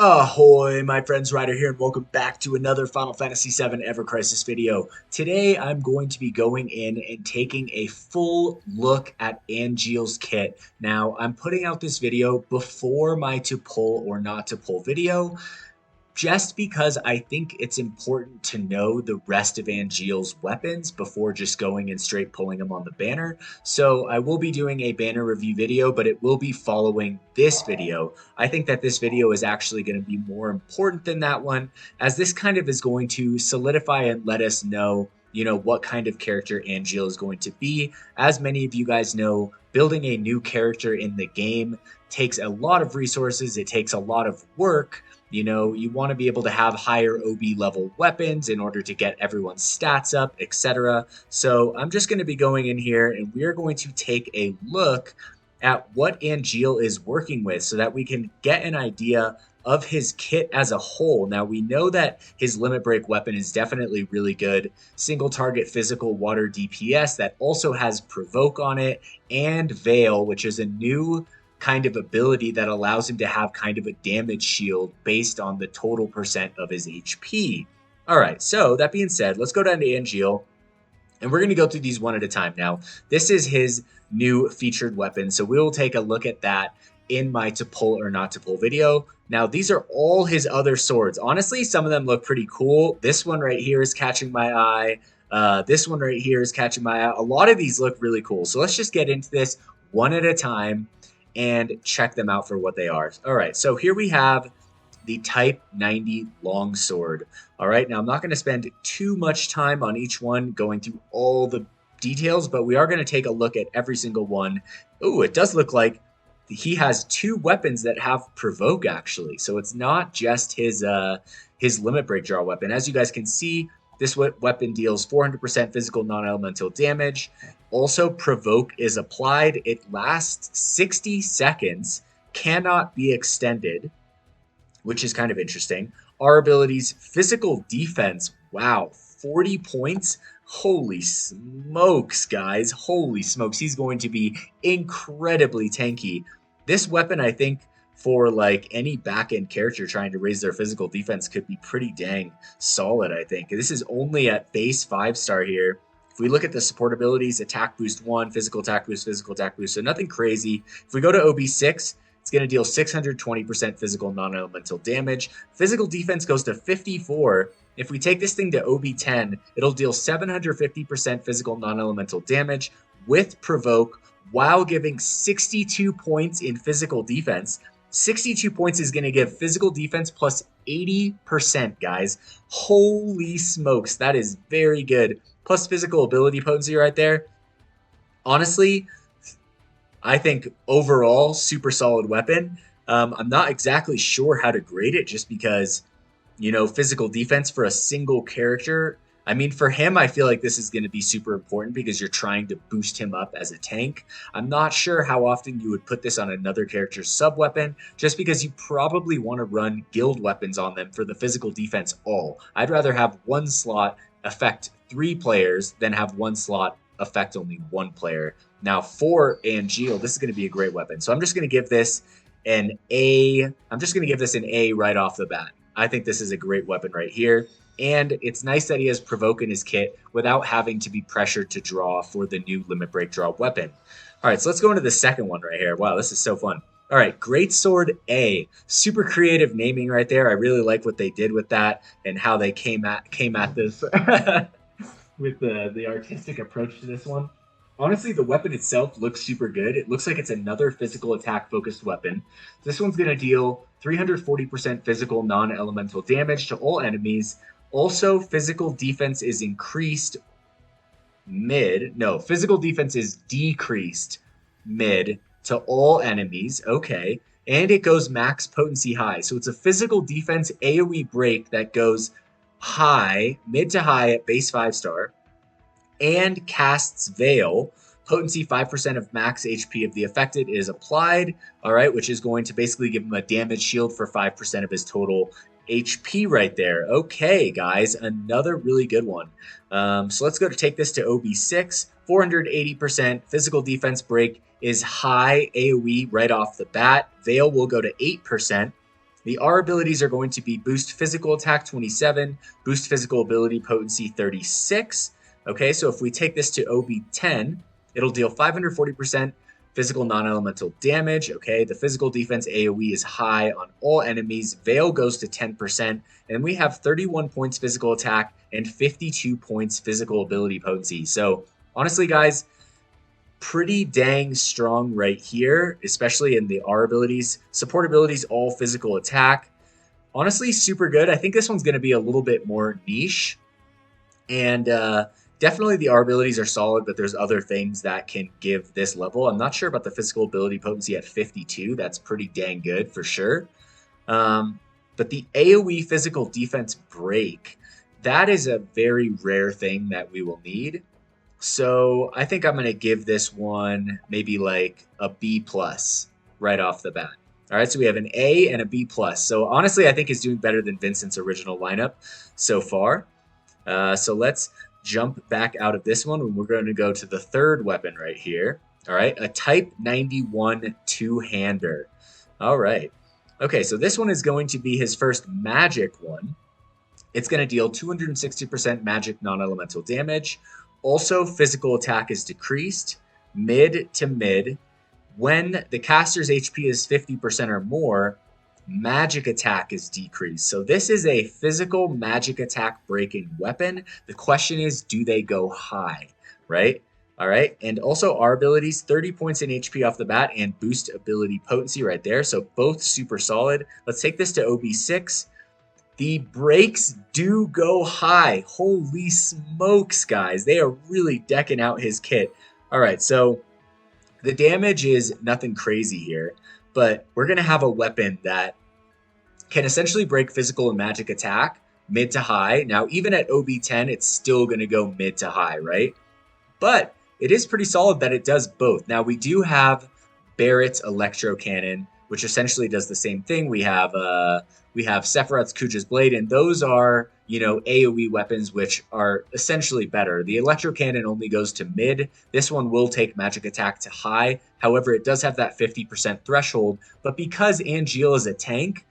Ahoy, my friends, Ryder here, and welcome back to another Final Fantasy VII Ever Crisis video. Today, I'm going to be going in and taking a full look at Angeal's kit. Now, I'm putting out this video before my to pull or not to pull video, just because I think it's important to know the rest of Angeal's weapons before just going and straight pulling them on the banner. So I will be doing a banner review video, but it will be following this video. I think that this video is actually going to be more important than that one, as this kind of is going to solidify and let us know what kind of character Angeal is going to be. As many of you guys know, building a new character in the game takes a lot of resources, it takes a lot of work. You want to be able to have higher OB level weapons in order to get everyone's stats up, etc. So I'm just going to be going in here and we are going to take a look at what Angeal is working with so that we can get an idea of his kit as a whole. Now, we know that his limit break weapon is definitely really good. Single target physical water DPS that also has provoke on it, and Veil, which is a new kind of ability that allows him to have kind of a damage shield based on the total percent of his HP. All right, so that being said, let's go down to Angeal, and we're going to go through these one at a time. Now, this is his new featured weapon, so we will take a look at that in my to pull or not to pull video. Now, these are all his other swords. Honestly, some of them look pretty cool. This one right here is catching my eye. This one right here is catching my eye. A lot of these look really cool. So let's just get into this one at a time and check them out for what they are. All right, so here we have the Type 90 Longsword. All right, now I'm not going to spend too much time on each one going through all the details, but we are going to take a look at every single one. Oh, it does look like he has two weapons that have provoke, actually. So it's not just his limit break draw weapon. As you guys can see, this weapon deals 400% physical non-elemental damage. Also, provoke is applied. It lasts 60 seconds, cannot be extended, which is kind of interesting. Our abilities, physical defense, wow, 40 points. Holy smokes, guys. Holy smokes. He's going to be incredibly tanky. This weapon, I think, for like any back-end character trying to raise their physical defense could be pretty dang solid, I think. This is only at base 5-star here. If we look at the support abilities, attack boost 1, physical attack boost, so nothing crazy. If we go to OB6, it's going to deal 620% physical non-elemental damage. Physical defense goes to 54. If we take this thing to OB10, it'll deal 750% physical non-elemental damage with provoke while giving 62 points in physical defense. 62 points is going to give physical defense plus 80%, guys. Holy smokes, that is very good. Plus physical ability potency right there. Honestly, I think overall, super solid weapon. I'm not exactly sure how to grade it just because, physical defense for a single character. I mean, for him, I feel like this is going to be super important because you're trying to boost him up as a tank. I'm not sure how often you would put this on another character's sub-weapon, just because you probably want to run guild weapons on them for the physical defense all. I'd rather have one slot affect 3 players than have one slot affect only 1 player. Now, for Angeal, this is going to be a great weapon. So I'm just going to give this an A. I'm just going to give this an A right off the bat. I think this is a great weapon right here. And it's nice that he has provoke in his kit without having to be pressured to draw for the new limit break draw weapon. All right, so let's go into the second one right here. Wow, this is so fun. All right, Greatsword A. Super creative naming right there. I really like what they did with that and how they came at this with the artistic approach to this one. Honestly, the weapon itself looks super good. It looks like it's another physical attack focused weapon. This one's going to deal 340% physical non-elemental damage to all enemies. Also, physical defense is increased mid. No, physical defense is decreased mid to all enemies. Okay. And it goes max potency high. So it's a physical defense AoE break that goes high, mid to high at base 5-star. And casts Veil. Potency 5% of max HP of the affected is applied. All right, which is going to basically give him a damage shield for 5% of his total HP right there. Okay, guys, another really good one. So let's go to take this to OB6. 480% physical defense break is high AoE right off the bat. Veil will go to 8%. The R abilities are going to be boost physical attack 27, boost physical ability potency 36. Okay, so if we take this to OB10, it'll deal 540% physical non-elemental damage. Okay, the physical defense AoE is high on all enemies. Veil goes to 10%, and we have 31 points physical attack and 52 points physical ability potency. So honestly, guys, pretty dang strong right here, especially in the R abilities. Support abilities, all physical attack. Honestly, super good. I think this one's going to be a little bit more niche. And definitely the R abilities are solid, but there's other things that can give this level. I'm not sure about the physical ability potency at 52. That's pretty dang good for sure. But the AoE physical defense break, that is a very rare thing that we will need. So I think I'm going to give this one maybe like a B plus right off the bat. All right, so we have an A and a B plus. So honestly, I think it's doing better than Vincent's original lineup so far. So let's jump back out of this one, and we're going to go to the third weapon right here. All right, a Type 91 two-hander. All right. Okay, so this one is going to be his first magic one. It's going to deal 260% magic non-elemental damage. Also, physical attack is decreased, mid to mid. When the caster's HP is 50% or more, magic attack is decreased. So this is a physical magic attack breaking weapon. The question is, do they go high, right? All right, and also our abilities, 30 points in HP off the bat and boost ability potency right there. So both super solid. Let's take this to OB6. The breaks do go high. Holy smokes, guys. They are really decking out his kit. All right, so the damage is nothing crazy here, but we're going to have a weapon that can essentially break physical and magic attack mid to high. Now, even at OB10, it's still going to go mid to high, right? But it is pretty solid that it does both. Now, we do have Barrett's Electro Cannon, which essentially does the same thing. We have Sephiroth's Kuja's Blade, and those are, AoE weapons, which are essentially better. The Electro Cannon only goes to mid. This one will take magic attack to high. However, it does have that 50% threshold, but because Angeal is a tank,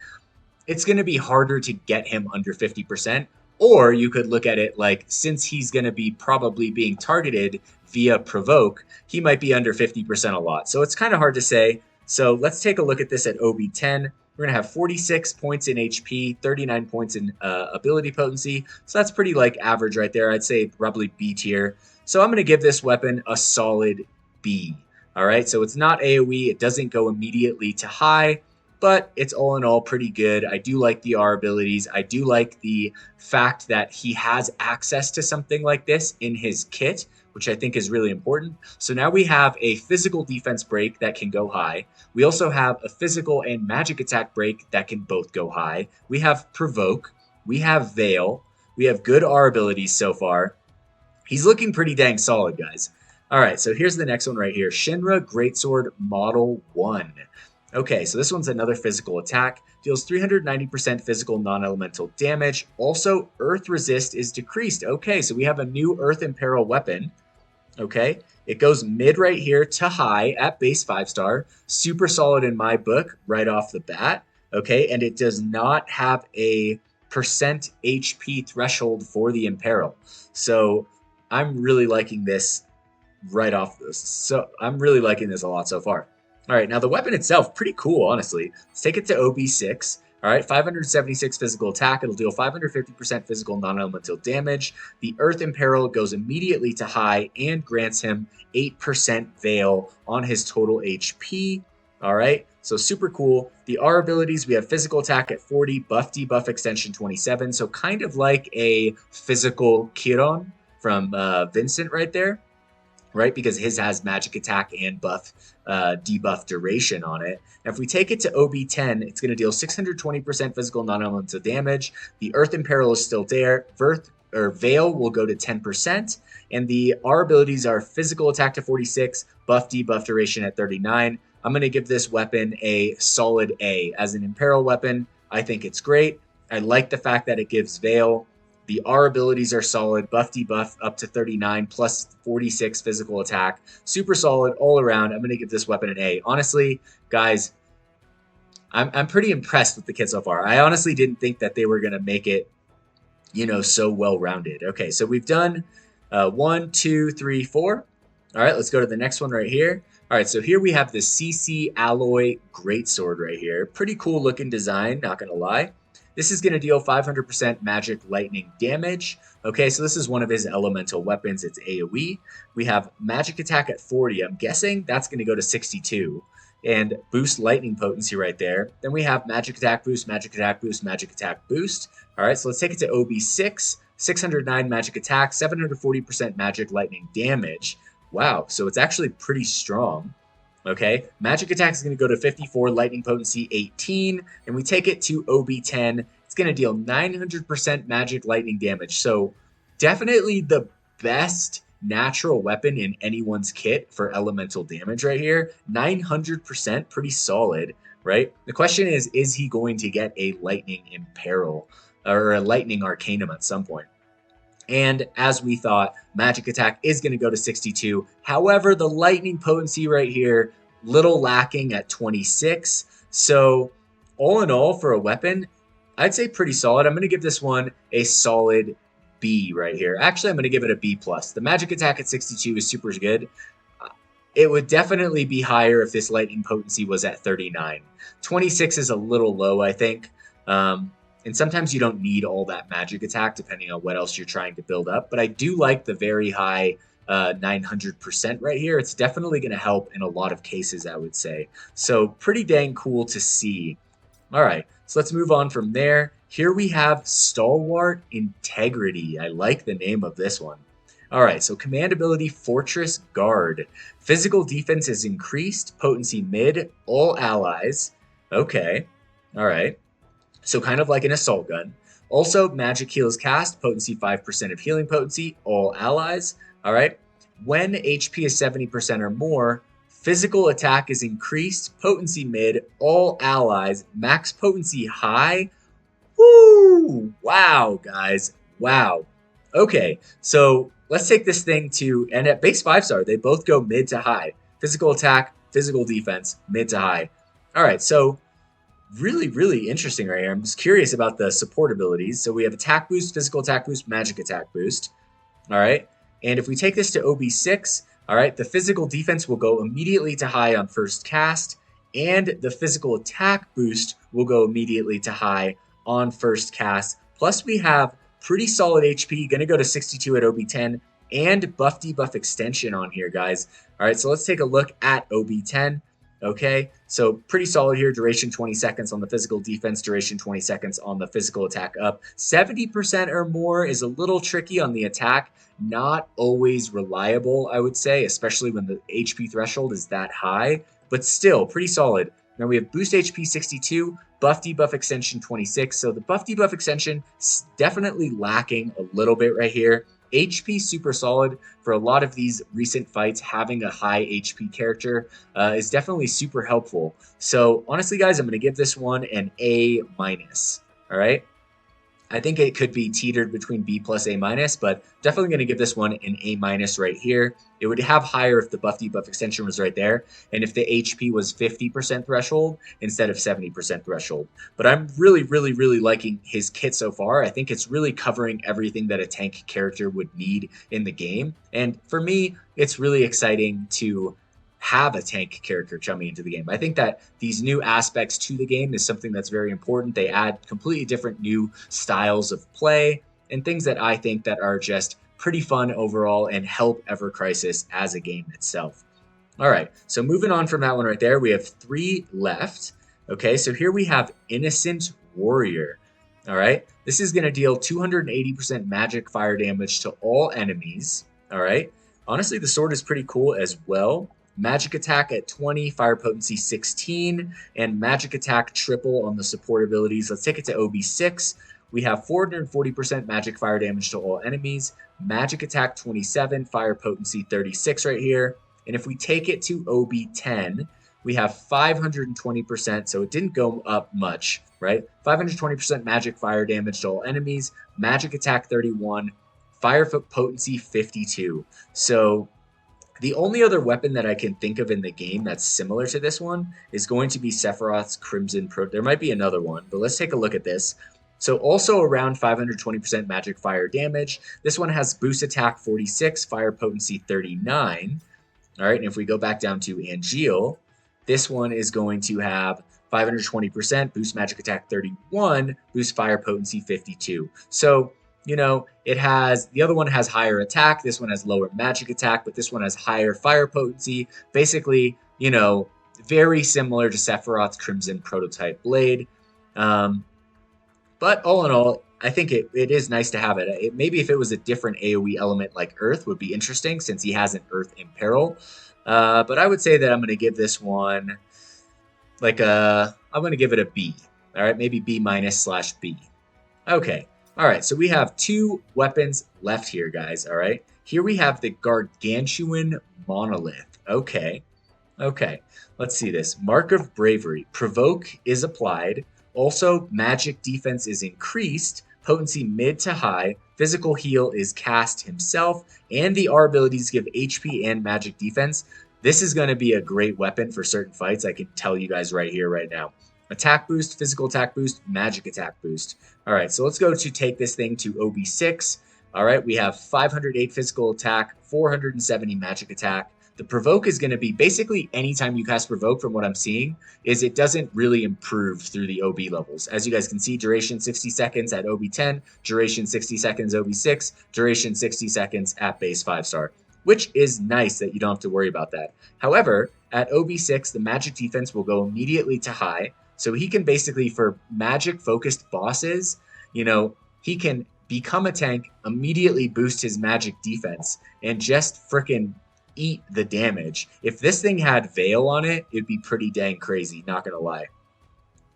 it's going to be harder to get him under 50%. Or you could look at it like, since he's going to be probably being targeted via provoke, he might be under 50% a lot. So it's kind of hard to say. So let's take a look at this at OB10. We're going to have 46 points in HP, 39 points in ability potency. So that's pretty like average right there. I'd say probably B tier. So I'm going to give this weapon a solid B. All right, so it's not AoE. It doesn't go immediately to high, but it's all in all pretty good. I do like the R abilities. I do like the fact that he has access to something like this in his kit, which I think is really important. So now we have a physical defense break that can go high. We also have a physical and magic attack break that can both go high. We have provoke. We have veil. We have good R abilities so far. He's looking pretty dang solid, guys. All right, so here's the next one right here. Shinra Greatsword Model 1. Okay, so this one's another physical attack. Deals 390% physical non-elemental damage. Also, Earth Resist is decreased. Okay, so we have a new Earth Imperil weapon. Okay, it goes mid right here to high at base 5-star. Super solid in my book right off the bat. Okay, and it does not have a percent HP threshold for the Imperil. So I'm really liking this right off this. So I'm really liking this a lot so far. All right, now the weapon itself, pretty cool, honestly. Let's take it to OB6. All right, 576 physical attack. It'll deal 550% physical non-elemental damage. The Earth Imperil goes immediately to high and grants him 8% Veil on his total HP. All right, so super cool. The R abilities, we have physical attack at 40, buff debuff extension 27. So kind of like a physical Chiron from Vincent right there. Right, because his has magic attack and buff debuff duration on it. Now, if we take it to OB10, it's going to deal 620% physical non-elemental damage. The Earth Imperil is still there. Veil will go to 10%, and the R abilities are physical attack to 46, buff debuff duration at 39. I'm going to give this weapon a solid A. As an Imperil weapon, I think it's great. I like the fact that it gives Veil. The R abilities are solid, buff debuff up to 39 plus 46 physical attack. Super solid all around. I'm going to give this weapon an A. Honestly, guys, I'm pretty impressed with the kit so far. I honestly didn't think that they were gonna make it, so well rounded. Okay, so we've done 1, 2, 3, 4. All right, let's go to the next one right here. All right, so here we have the CC Alloy Greatsword right here. Pretty cool looking design, not gonna lie. This is gonna deal 500% magic lightning damage. Okay, so this is one of his elemental weapons. It's AoE. We have magic attack at 40. I'm guessing that's gonna go to 62 and boost lightning potency right there. Then we have magic attack boost, magic attack boost, magic attack boost. All right, so let's take it to OB6, 609 magic attack, 740% magic lightning damage. Wow, so it's actually pretty strong. Okay, magic attack is going to go to 54, lightning potency 18, and we take it to OB10. It's going to deal 900% magic lightning damage. So definitely the best natural weapon in anyone's kit for elemental damage right here. 900%, pretty solid, right? The question is he going to get a lightning imperil or a lightning arcanum at some point? And as we thought, magic attack is going to go to 62. However, the lightning potency right here, little lacking at 26. So all in all, for a weapon, I'd say pretty solid. I'm going to give this one a solid B right here. Actually, I'm going to give it a B+. The magic attack at 62 is super good. It would definitely be higher if this lightning potency was at 39. 26 is a little low, I think. And sometimes you don't need all that magic attack depending on what else you're trying to build up. But I do like the very high 900% right here. It's definitely going to help in a lot of cases, I would say. So pretty dang cool to see. All right, so let's move on from there. Here we have Stalwart Integrity. I like the name of this one. All right, so command ability Fortress Guard. Physical defense is increased, potency mid, all allies. Okay, all right. So kind of like an assault gun. Also, magic heal is cast, potency 5% of healing potency, all allies. All right. When HP is 70% or more, physical attack is increased, potency mid, all allies, max potency high. Woo! Wow, guys. Wow. Okay, so let's take this thing to, and at base 5-star, they both go mid to high. Physical attack, physical defense, mid to high. All right, so really, really interesting right here. I'm just curious about the support abilities. So we have attack boost, physical attack boost, magic attack boost. All right. And if we take this to OB6, all right, the physical defense will go immediately to high on first cast, and the physical attack boost will go immediately to high on first cast. Plus, we have pretty solid HP, going to go to 62 at OB10, and buff debuff extension on here, guys. All right, so let's take a look at OB10. Okay, so pretty solid here. Duration 20 seconds on the physical defense, duration 20 seconds on the physical attack up. 70% or more is a little tricky on the attack. Not always reliable, I would say, especially when the HP threshold is that high, but still pretty solid. Now we have boost HP 62, buff debuff extension 26. So the buff debuff extension is definitely lacking a little bit right here. HP super solid. For a lot of these recent fights, having a high HP character is definitely super helpful. So honestly, guys, I'm going to give this one an A-. All right. I think it could be teetered between B+, A-, but definitely going to give this one an A- right here. It would have higher if the buff debuff extension was right there, and if the HP was 50% threshold instead of 70% threshold. But I'm really, really, really liking his kit so far. I think it's really covering everything that a tank character would need in the game. And for me, it's really exciting to have a tank character coming into the game. I think that these new aspects to the game is something that's very important. They add completely different new styles of play and things that I think that are just pretty fun overall and help Ever Crisis as a game itself. All right, so moving on from that one right there, we have 3 left. Okay, so here we have Innocent Warrior. All right, this is going to deal 280% magic fire damage to all enemies. All right, honestly, the sword is pretty cool as well. Magic attack at 20, fire potency 16, and magic attack triple on the support abilities. Let's take it to OB6. We have 440% magic fire damage to all enemies, magic attack 27, fire potency 36 right here. And if we take it to OB10, we have 520%, so it didn't go up much, right? 520% magic fire damage to all enemies, magic attack 31, fire potency 52. So The only other weapon that I can think of in the game that's similar to this one is going to be Sephiroth's Crimson Pro. There might be another one, but let's take a look at this. So also around 520% magic fire damage. This one has boost attack 46, fire potency 39. All right, and if we go back down to Angeal, this one is going to have 520%, boost magic attack 31, boost fire potency 52. So, you know, it has, the other one has higher attack, this one has lower magic attack, but this one has higher fire potency. Basically, you know, very similar to Sephiroth's Crimson prototype blade. But all in all, I think it is nice to have it. Maybe if it was a different AoE element like Earth would be interesting since he has an Earth Imperil. But I would say that I'm going to give this one I'm going to give it a B. All right, maybe B minus / B. Okay. All right, so we have 2 weapons left here, guys. All right. Here we have the Gargantuan Monolith. Okay. Let's see this. Mark of Bravery. Provoke is applied. Also, magic defense is increased, potency mid to high, physical heal is cast himself, and the R abilities give HP and magic defense. This is going to be a great weapon for certain fights, I can tell you guys right here, right now. Attack boost, physical attack boost, magic attack boost. All right, so let's go to take this thing to OB6. All right, we have 508 physical attack, 470 magic attack. The provoke is going to be basically anytime you cast provoke, from what I'm seeing, is it doesn't really improve through the OB levels. As you guys can see, duration 60 seconds at OB10, duration 60 seconds OB6, duration 60 seconds at base 5-star, which is nice that you don't have to worry about that. However, at OB6, the magic defense will go immediately to high, so he can basically, for magic-focused bosses, you know, he can become a tank, immediately boost his magic defense, and just frickin' eat the damage. If this thing had Veil on it, it'd be pretty dang crazy, not gonna lie.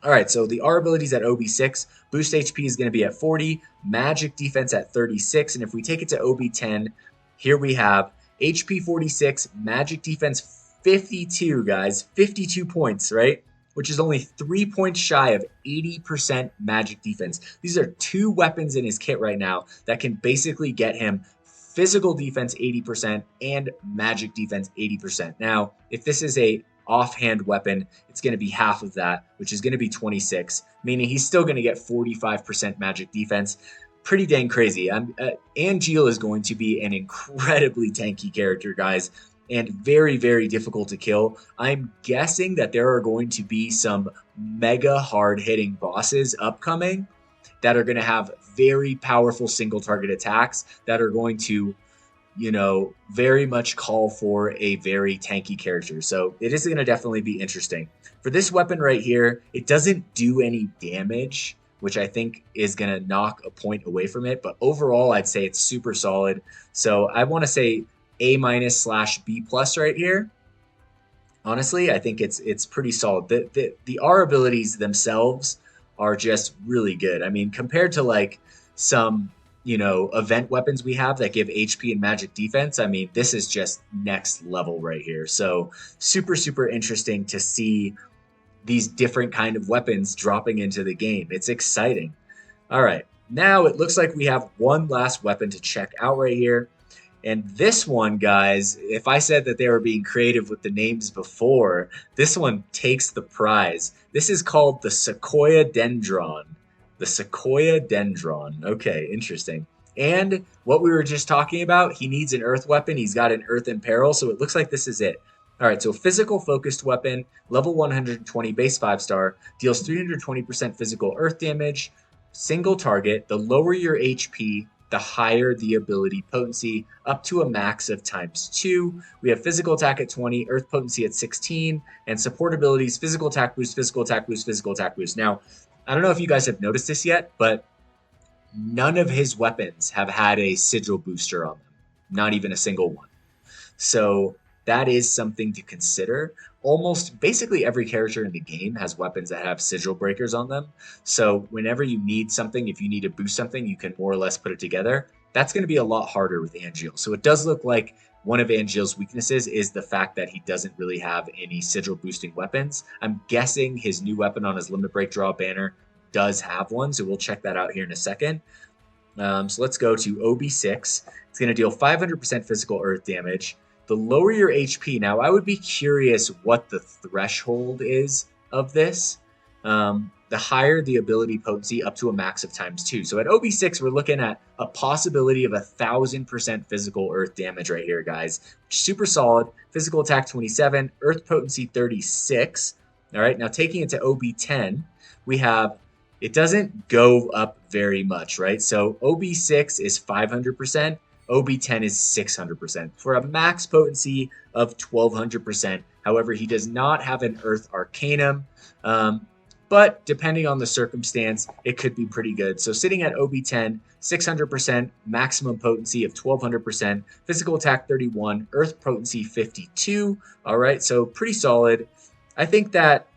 All right, so the R abilities at OB6, boost HP is going to be at 40, magic defense at 36, and if we take it to OB10, here we have HP 46, magic defense 52, guys, 52 points, right? Which is only 3 points shy of 80% magic defense. These are 2 weapons in his kit right now that can basically get him physical defense 80% and magic defense 80%. Now, if this is a offhand weapon, it's going to be half of that, which is going to be 26, meaning he's still going to get 45% magic defense. Pretty dang crazy. Angeal is going to be an incredibly tanky character, guys, and very, very difficult to kill. I'm guessing that there are going to be some mega hard-hitting bosses upcoming that are going to have very powerful single target attacks that are going to, you know, very much call for a very tanky character. So it is going to definitely be interesting. For this weapon right here, it doesn't do any damage, which I think is going to knock a point away from it. But overall, I'd say it's super solid. So I want to say A- / B+ right here. Honestly, I think it's pretty solid. The R abilities themselves are just really good. I mean, compared to like some, you know, event weapons we have that give HP and magic defense, I mean, this is just next level right here. So super, super interesting to see these different kind of weapons dropping into the game. It's exciting. All right, now it looks like we have one last weapon to check out right here. And this one, guys, if I said that they were being creative with the names before, this one takes the prize. This is called the Sequoia Dendron. The Sequoia Dendron. Okay, interesting. And what we were just talking about, he needs an earth weapon. He's got an earth imperil, so it looks like this is it. All right, so physical focused weapon, level 120, base 5-star, deals 320% physical earth damage, single target. The lower your HP, the higher the ability potency, up to a max of ×2. We have physical attack at 20, earth potency at 16, and support abilities, physical attack boost, physical attack boost, physical attack boost. Now, I don't know if you guys have noticed this yet, but none of his weapons have had a sigil booster on them. Not even a single one. So that is something to consider. Almost basically every character in the game has weapons that have sigil breakers on them. So whenever you need something, if you need to boost something, you can more or less put it together. That's going to be a lot harder with Angeal. So it does look like one of Angeal's weaknesses is the fact that he doesn't really have any sigil boosting weapons. I'm guessing his new weapon on his limit break draw banner does have one, so we'll check that out here in a second. So let's go to OB6. It's going to deal 500% physical earth damage, the lower your HP. Now, I would be curious what the threshold is of this. The higher the ability potency, up to a max of ×2. So at OB6, we're looking at a possibility of 1,000% physical earth damage right here, guys. Super solid. Physical attack 27, earth potency 36. All right, now taking it to OB10, we have, it doesn't go up very much, right? So OB6 is 500%. OB10 is 600% for a max potency of 1200%. However, he does not have an Earth Arcanum, but depending on the circumstance, it could be pretty good. So sitting at OB10, 600%, maximum potency of 1200%, physical attack 31, Earth potency 52. All right, so pretty solid. I think that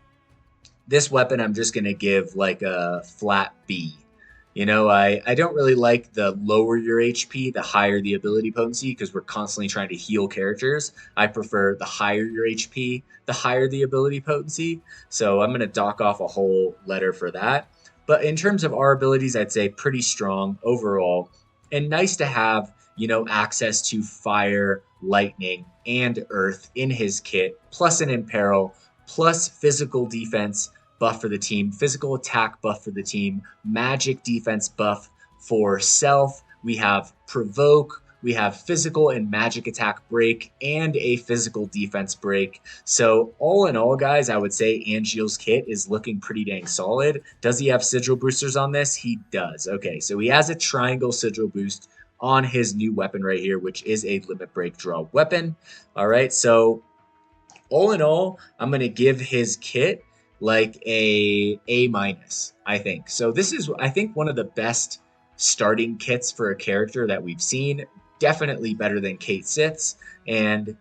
this weapon I'm just going to give like a flat B. You know, I don't really like the lower your HP, the higher the ability potency, because we're constantly trying to heal characters. I prefer the higher your HP, the higher the ability potency. So I'm going to dock off a whole letter for that. But in terms of our abilities, I'd say pretty strong overall. And nice to have, you know, access to fire, lightning, and earth in his kit, plus an imperil, plus physical defense buff for the team, physical attack buff for the team, magic defense buff for self. We have provoke, we have physical and magic attack break, and a physical defense break. So all in all, guys, I would say Angeal's kit is looking pretty dang solid. Does he have sigil boosters on this? He does. Okay, so he has a triangle sigil boost on his new weapon right here, which is a limit break draw weapon. All right, so all in all, I'm going to give his kit like A-, I think. So this is, I think, one of the best starting kits for a character that we've seen. Definitely better than Kate Sith's. And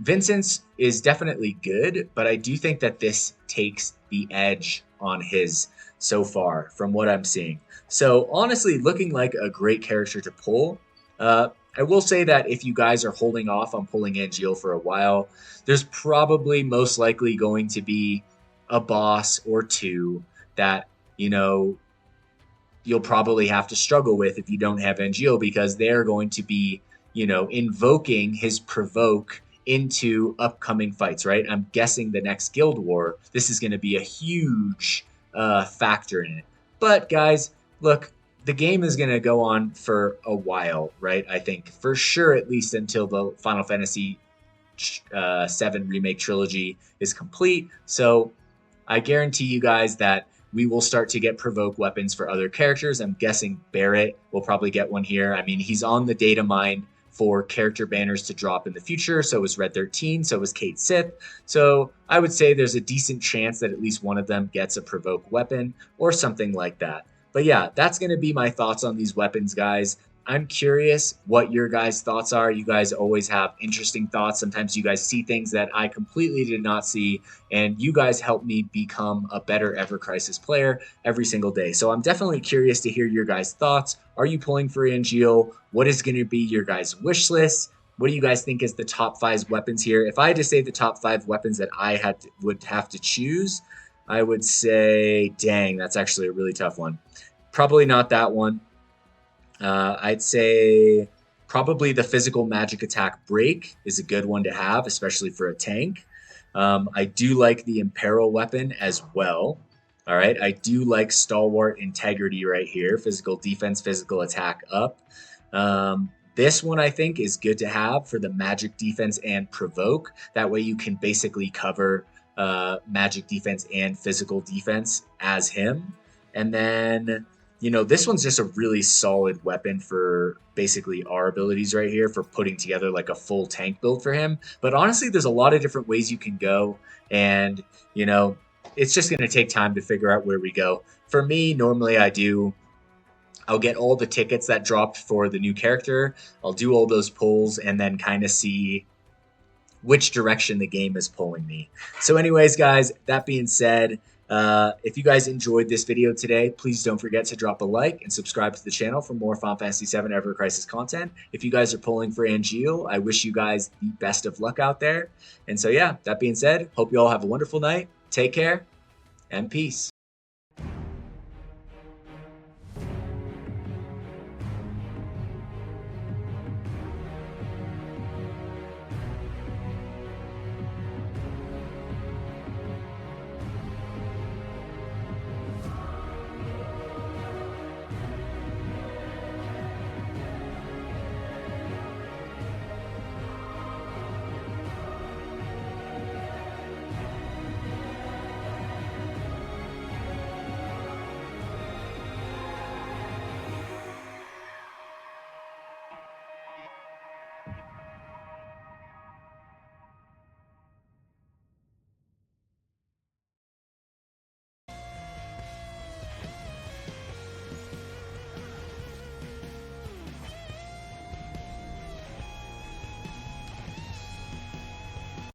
Vincent's is definitely good, but I do think that this takes the edge on his so far from what I'm seeing. So honestly, looking like a great character to pull. I will say that if you guys are holding off on pulling Angeal for a while, there's probably most likely going to be a boss or two that, you know, you'll probably have to struggle with if you don't have Angeal, because they're going to be, you know, invoking his provoke into upcoming fights, right? I'm guessing the next Guild War, this is going to be a huge factor in it. But guys, look, the game is going to go on for a while, right? I think for sure, at least until the Final Fantasy 7 Remake Trilogy is complete. So I guarantee you guys that we will start to get provoke weapons for other characters. I'm guessing Barrett will probably get one here. I mean, he's on the data mine for character banners to drop in the future. So is Red 13. So is Kate Sith. So I would say there's a decent chance that at least one of them gets a provoke weapon or something like that. But yeah, that's going to be my thoughts on these weapons, guys. I'm curious what your guys' thoughts are. You guys always have interesting thoughts. Sometimes you guys see things that I completely did not see, and you guys help me become a better Ever Crisis player every single day. So I'm definitely curious to hear your guys' thoughts. Are you pulling for Angeal? What is going to be your guys' wish list? What do you guys think is the top 5 weapons here? If I had to say the top 5 weapons that I would have to choose, I would say, dang, that's actually a really tough one. Probably not that one. I'd say probably the physical magic attack break is a good one to have, especially for a tank. I do like the imperil weapon as well. All right, I do like Stalwart Integrity right here, physical defense, physical attack up. This one I think is good to have for the magic defense and provoke. That way you can basically cover magic defense and physical defense as him. And then, you know, this one's just a really solid weapon for basically our abilities right here for putting together like a full tank build for him. But honestly, there's a lot of different ways you can go. And, you know, it's just going to take time to figure out where we go. For me, normally I'll get all the tickets that dropped for the new character. I'll do all those pulls and then kind of see which direction the game is pulling me. So anyways, guys, that being said, if you guys enjoyed this video today, please don't forget to drop a like and subscribe to the channel for more Final Fantasy 7 Ever Crisis content. If you guys are pulling for Angeal, I wish you guys the best of luck out there. And so yeah, that being said, hope you all have a wonderful night. Take care and peace.